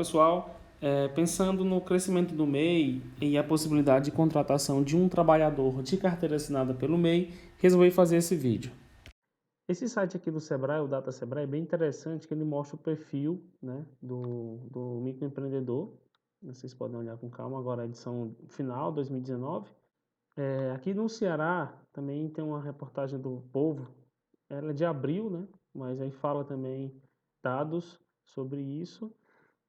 pessoal. Pensando no crescimento do MEI e a possibilidade de contratação de um trabalhador de carteira assinada pelo MEI, resolvi fazer esse vídeo. Esse site aqui do Sebrae, o Data Sebrae, é bem interessante, que ele mostra o perfil, né, do microempreendedor. Vocês podem olhar com calma, agora a edição final, 2019. Aqui no Ceará também tem uma reportagem do Povo, ela é de abril, né, mas aí fala também dados sobre isso.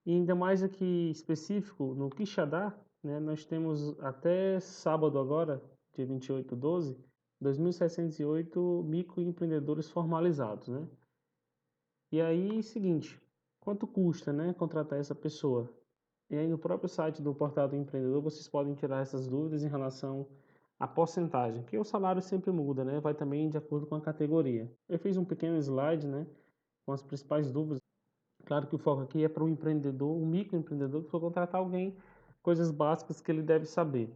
E ainda mais aqui específico, no Quixadá, né, nós temos até sábado agora, dia 28/12, 2.708 microempreendedores formalizados, né? E aí, seguinte, quanto custa, né, contratar essa pessoa? E aí no próprio site do Portal do Empreendedor vocês podem tirar essas dúvidas em relação à porcentagem, porque o salário sempre muda, né? Vai também de acordo com a categoria. Eu fiz um pequeno slide, né, com as principais dúvidas. Claro que o foco aqui é para o empreendedor, o microempreendedor que for contratar alguém, coisas básicas que ele deve saber.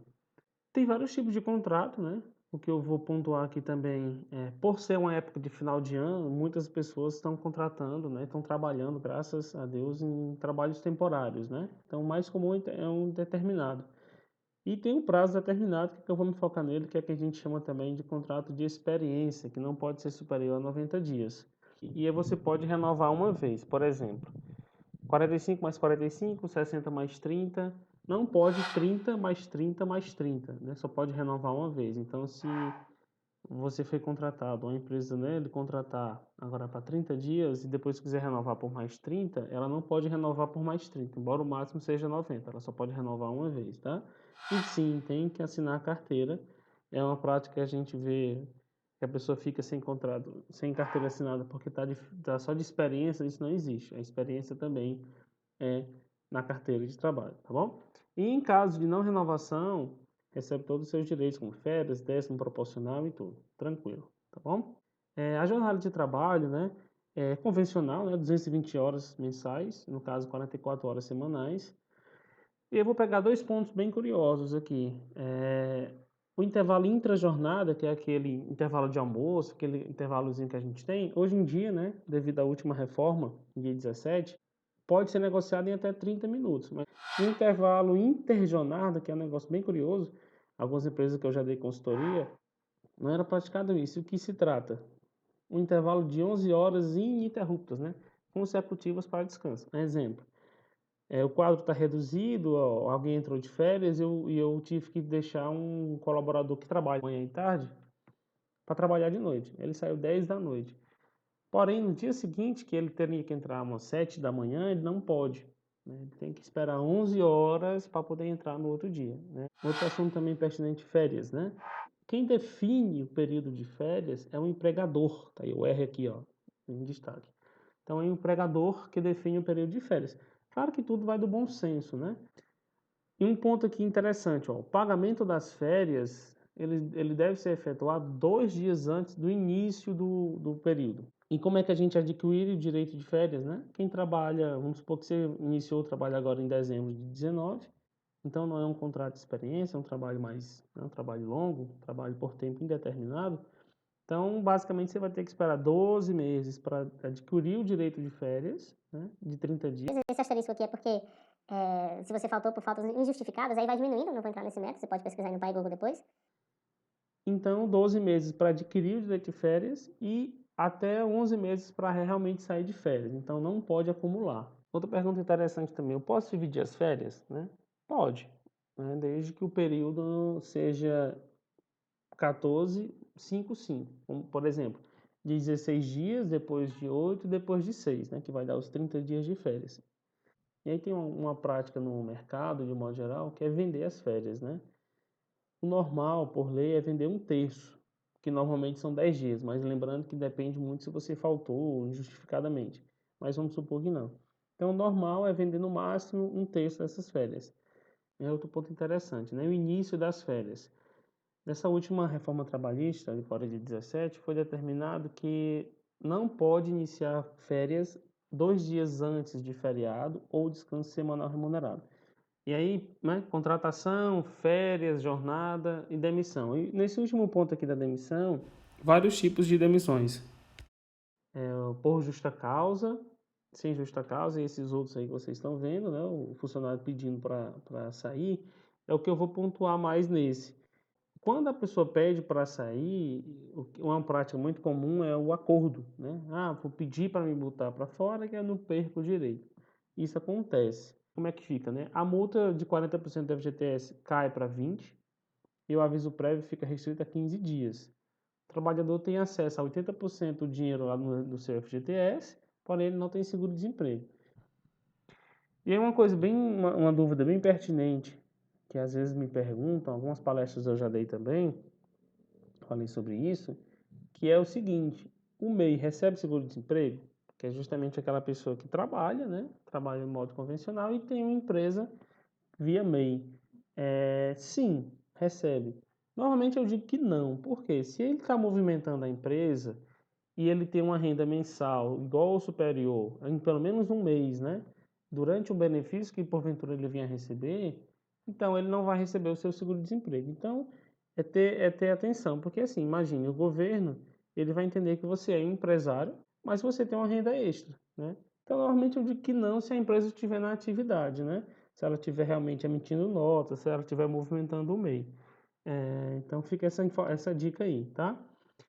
Tem vários tipos de contrato, né? O que eu vou pontuar aqui também é, por ser uma época de final de ano, muitas pessoas estão contratando, né? Estão trabalhando, graças a Deus, em trabalhos temporários, né? Então, o mais comum é um determinado. E tem um prazo determinado, que eu vou me focar nele, que é que a gente chama também de contrato de experiência, que não pode ser superior a 90 dias. E aí você pode renovar uma vez, por exemplo. 45 mais 45, 60 mais 30. Não pode 30 mais 30 mais 30, né? Só pode renovar uma vez. Então, se você foi contratado, uma empresa, né, ele contratar agora para 30 dias e depois quiser renovar por mais 30, ela não pode renovar por mais 30, embora o máximo seja 90, ela só pode renovar uma vez, tá? E sim, tem que assinar a carteira. É uma prática que a gente vê que a pessoa fica sem contrato, sem carteira assinada porque tá só de experiência, isso não existe. A experiência também é na carteira de trabalho, tá bom? E em caso de não renovação, recebe todos os seus direitos, como férias, décimo proporcional e tudo, tranquilo, tá bom? A jornada de trabalho, né, é convencional, né, 220 horas mensais, no caso 44 horas semanais. E eu vou pegar dois pontos bem curiosos aqui. O intervalo intra-jornada, que é aquele intervalo de almoço, aquele intervalozinho que a gente tem, hoje em dia, né, devido à última reforma, dia 17, pode ser negociado em até 30 minutos. Mas o intervalo interjornada, que é um negócio bem curioso, algumas empresas que eu já dei consultoria, não era praticado isso. O que se trata? Um intervalo de 11 horas ininterruptas, né, consecutivas para descanso. Exemplo. O quadro está reduzido, ó, alguém entrou de férias e eu tive que deixar um colaborador que trabalha manhã e tarde para trabalhar de noite. Ele saiu 10 da noite. Porém, no dia seguinte, que ele teria que entrar umas 7 da manhã, ele não pode, né? Ele tem que esperar 11 horas para poder entrar no outro dia, né? Outro assunto também pertinente, férias, né? Quem define o período de férias é o empregador, tá aí o R aqui, ó, em destaque. Então, é o empregador que define o período de férias. Claro que tudo vai do bom senso, né? E um ponto aqui interessante, ó, o pagamento das férias, ele deve ser efetuado 2 dias antes do início do período. E como é que a gente adquire o direito de férias, né? Quem trabalha, vamos supor que você iniciou o trabalho agora em dezembro de 19, então não é um contrato de experiência, é um trabalho mais, é um trabalho longo, um trabalho por tempo indeterminado. Então, basicamente, você vai ter que esperar 12 meses para adquirir o direito de férias, né, de 30 dias. Esse asterisco aqui é porque se você faltou por faltas injustificadas, aí vai diminuindo, não vou entrar nesse método, você pode pesquisar aí no PyGoogle depois. Então, 12 meses para adquirir o direito de férias e até 11 meses para realmente sair de férias. Então, não pode acumular. Outra pergunta interessante também, eu posso dividir as férias, né? Pode, né? Desde que o período seja 14, 5, 5. Como, por exemplo, de 16 dias, depois de 8, depois de 6, né? Que vai dar os 30 dias de férias. E aí tem uma prática no mercado, de modo geral, que é vender as férias, né? O normal, por lei, é vender um terço, que normalmente são 10 dias, mas lembrando que depende muito se você faltou injustificadamente. Mas vamos supor que não. Então, o normal é vender no máximo um terço dessas férias. É outro ponto interessante, né? O início das férias. Nessa última reforma trabalhista, de fora de 17, foi determinado que não pode iniciar férias 2 dias antes de feriado ou descanso semanal remunerado. E aí, né, contratação, férias, jornada e demissão. E nesse último ponto aqui da demissão, vários tipos de demissões. Por justa causa, sem justa causa, e esses outros aí que vocês estão vendo, né, o funcionário pedindo para sair, é o que eu vou pontuar mais nesse. Quando a pessoa pede para sair, uma prática muito comum é o acordo, né? Ah, vou pedir para me botar para fora que eu não perco o direito. Isso acontece. Como é que fica, né? A multa de 40% do FGTS cai para 20 e o aviso prévio fica restrito a 15 dias. O trabalhador tem acesso a 80% do dinheiro lá no seu FGTS, porém ele não tem seguro-desemprego. E aí uma dúvida bem pertinente, que às vezes me perguntam, algumas palestras eu já dei também, falei sobre isso, que é o seguinte: o MEI recebe seguro-desemprego, que é justamente aquela pessoa que trabalha, né? Trabalha de modo convencional e tem uma empresa via MEI. Sim, recebe. Normalmente eu digo que não, porque se ele está movimentando a empresa e ele tem uma renda mensal igual ou superior em pelo menos um mês, né? Durante o benefício que porventura ele vinha receber, então ele não vai receber o seu seguro-desemprego. Então é ter atenção, porque assim, imagine, o governo ele vai entender que você é um empresário, mas você tem uma renda extra, né? Então normalmente eu digo que não se a empresa estiver na atividade, né? Se ela estiver realmente emitindo notas, se ela estiver movimentando o MEI. Então fica essa dica aí, tá?